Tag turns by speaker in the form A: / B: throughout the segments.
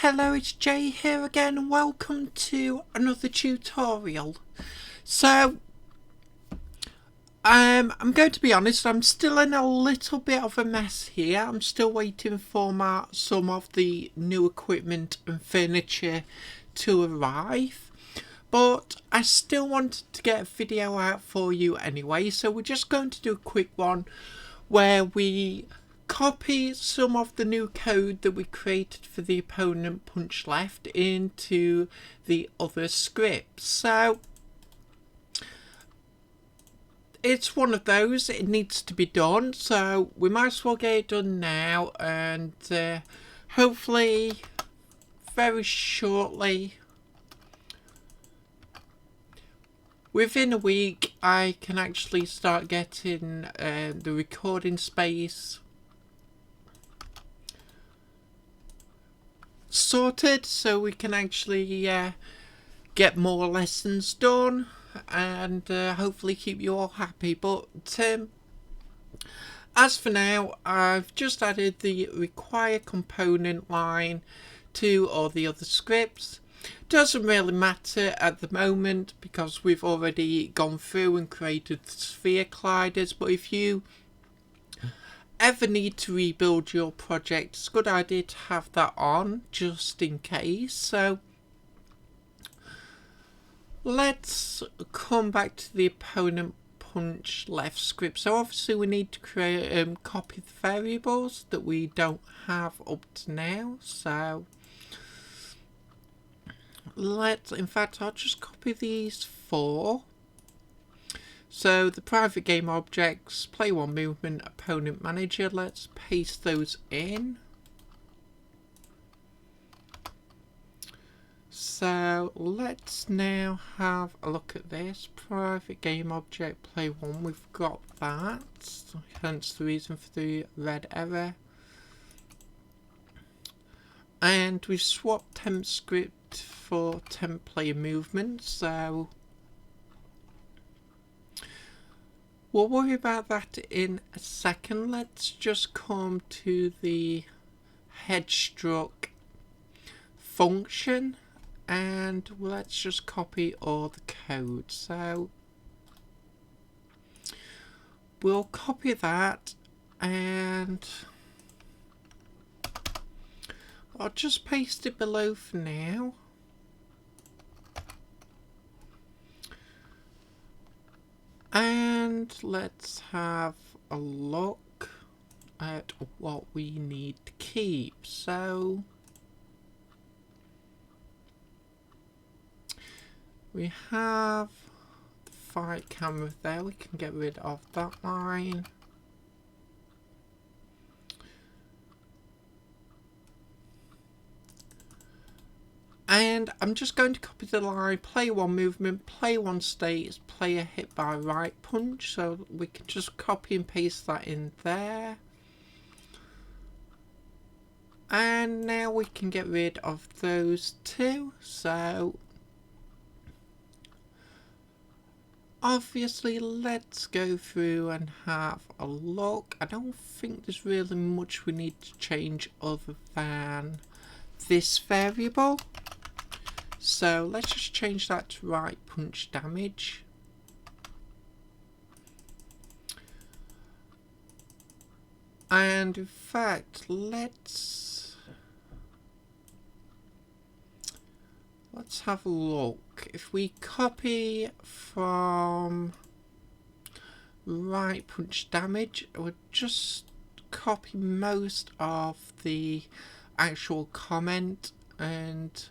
A: Hello, it's Jay here again and welcome to another tutorial. So, I'm going to be honest, I'm still in a little bit of a mess here. I'm still waiting for some of the new equipment and furniture to arrive. But I still wanted to get a video out for you anyway, so we're just going to do a quick one where we copy some of the new code that we created for the opponent punch left into the other scripts. So it's one of those, it needs to be done, so we might as well get it done now, and hopefully very shortly, within a week, I can actually start getting the recording space sorted so we can actually get more lessons done and hopefully keep you all happy. But as for now, I've just added the require component line to all the other scripts. Doesn't really matter at the moment because we've already gone through and created the sphere colliders, but if you ever need to rebuild your project, it's a good idea to have that on just in case. So let's come back to the opponent punch left script. So obviously we need to create copy the variables that we don't have up to now. So in fact I'll just copy these four. So the private game objects, play one movement, opponent manager, let's paste those in. So let's now have a look at this. Private game object, play one, we've got that. Hence the reason for the red error. And we've swapped temp script for temp player movement, so we'll worry about that in a second. Let's just come to the head struck function and let's just copy all the code. So we'll copy that and I'll just paste it below for now. And let's have a look at what we need to keep. So we have the fight camera there, we can get rid of that line. And I'm just going to copy the line, play one movement, play one state, player hit by right punch. So we can just copy and paste that in there. And now we can get rid of those two. So obviously let's go through and have a look. I don't think there's really much we need to change other than this variable. So let's just change that to right punch damage. And in fact, let's have a look. If we copy from right punch damage, we'll just copy most of the actual comment and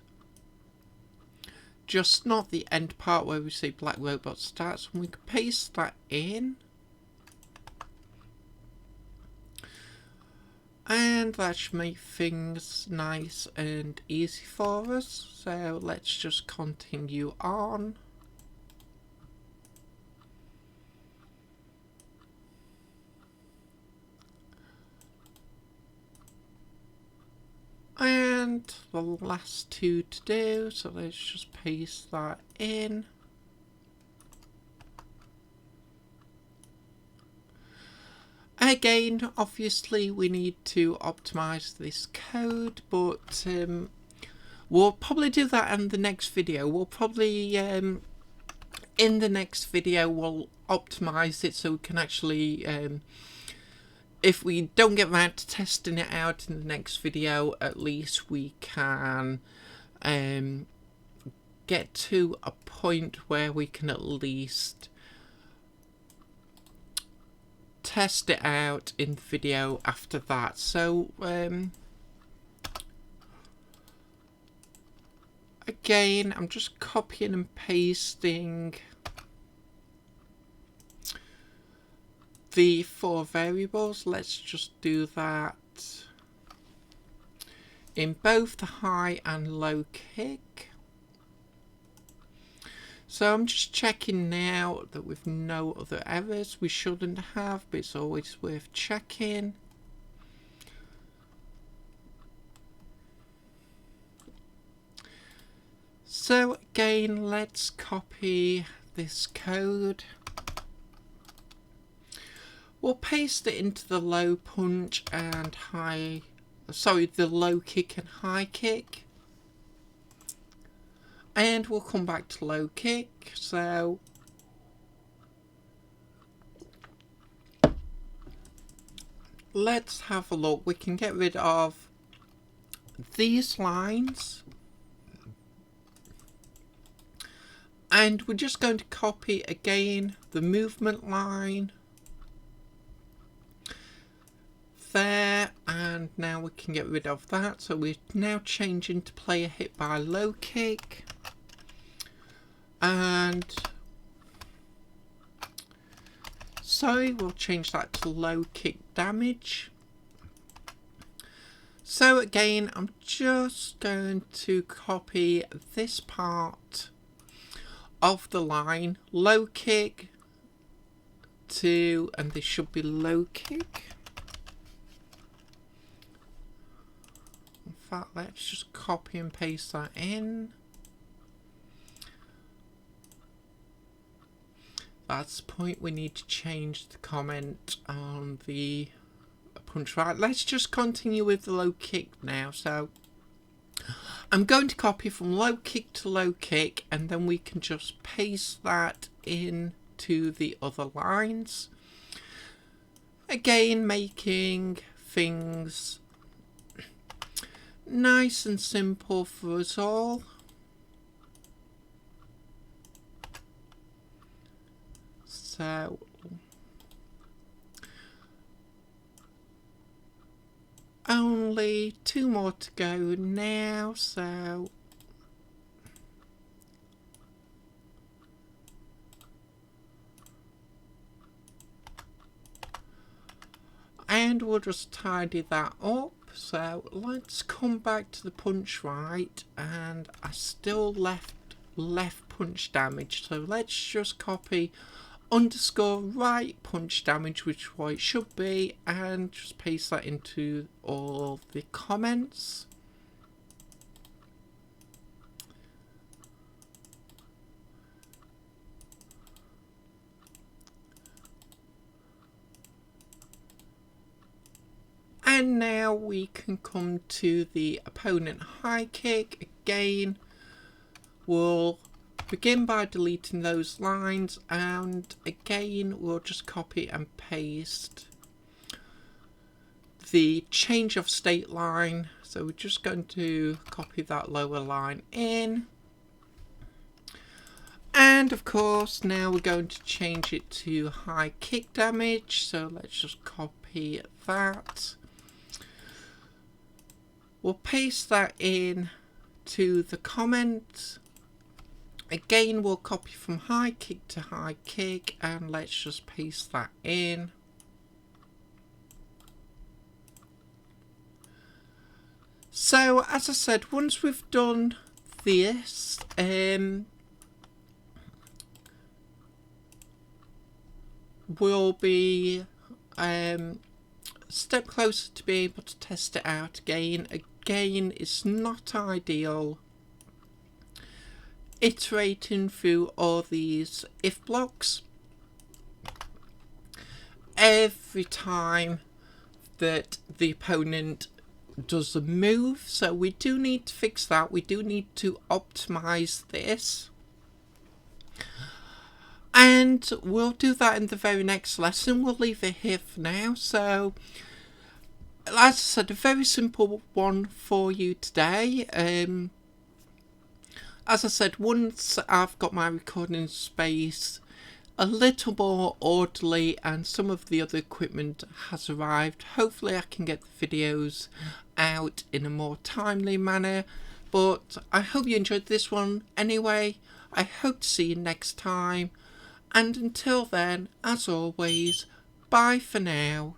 A: just not the end part where we say black robot starts, and we can paste that in. And that should make things nice and easy for us. So let's just continue on. And the last two to do, so let's just paste that in. Again, obviously we need to optimize this code, but We'll probably do that in the next video. We'll probably, in the next video, we'll optimize it so we can actually, if we don't get around to testing it out in the next video, at least we can get to a point where we can at least test it out in the video after that. So again, I'm just copying and pasting the 4 variables. Let's just do that in both the high and low kick. So I'm just checking now that with no other errors. We shouldn't have, but it's always worth checking. So again, let's copy this code. We'll paste it into the low punch and the low kick and high kick. And we'll come back to low kick. So let's have a look. We can get rid of these lines. And we're just going to copy again the movement line there, and now we can get rid of that. So we're now changing to player hit by low kick, and sorry, we'll change that to low kick damage. So again, I'm just going to copy this part of the line, low kick to, and this should be low kick. In fact, let's just copy and paste that in. That's the point we need to change the comment on the punch. Right, let's just continue with the low kick now. So I'm going to copy from low kick to low kick, and then we can just paste that into the other lines. Again, making things nice and simple for us all. So only 2 more to go now, so and we'll just tidy that up. So let's come back to the punch right, and I still left punch damage, so let's just copy underscore right punch damage, which is what it should be, and just paste that into all the comments. And now we can come to the opponent high kick. Again, we'll begin by deleting those lines, and again we'll just copy and paste the change of state line. So we're just going to copy that lower line in, and of course now we're going to change it to high kick damage, so let's just copy that. We'll paste that in to the comment. Again, we'll copy from high kick to high kick, and let's just paste that in. So, as I said, once we've done this, we'll be a step closer to be able to test it out again. Again, it's not ideal iterating through all these if blocks every time that the opponent doesn't move, so we do need to fix that. We do need to optimize this, and we'll do that in the very next lesson. We'll leave it here for now. So as I said, a very simple one for you today. As I said, once I've got my recording space a little more orderly and some of the other equipment has arrived, hopefully I can get the videos out in a more timely manner. But I hope you enjoyed this one anyway. I hope to see you next time, and until then, as always, bye for now.